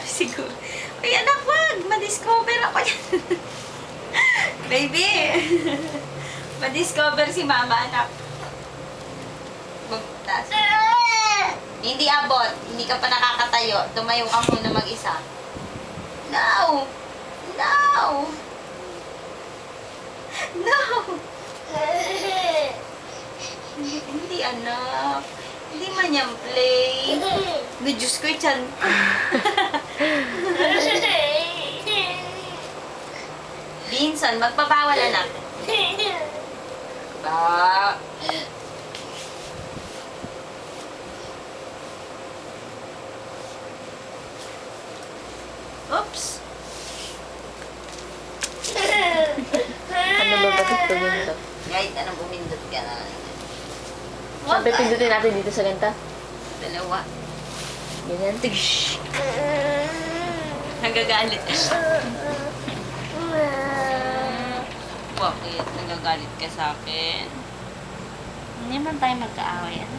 Siguro. Ay, anak, wag! Ma-discover ako yan. Baby! Ma-discover si mama, anak. Bugtas. Hindi abot. Hindi ka pa nakakatayo. Tumayo ka muna mag-isa. No! No! No! Hindi, anak. Hindi man yan play. May Diyos ko yung tiyan. Vincent, magpabawal, anak. Ba? Oops. Ano ba bakit pumindot? Kahit anong bumindot ka na. Sabi pindutin natin dito sa ganta. Dalawa. Ganyan. Tish. Nagagalit. Bakit? Nagagalit ka sa akin? Hindi man tayo magkaaway. Ano?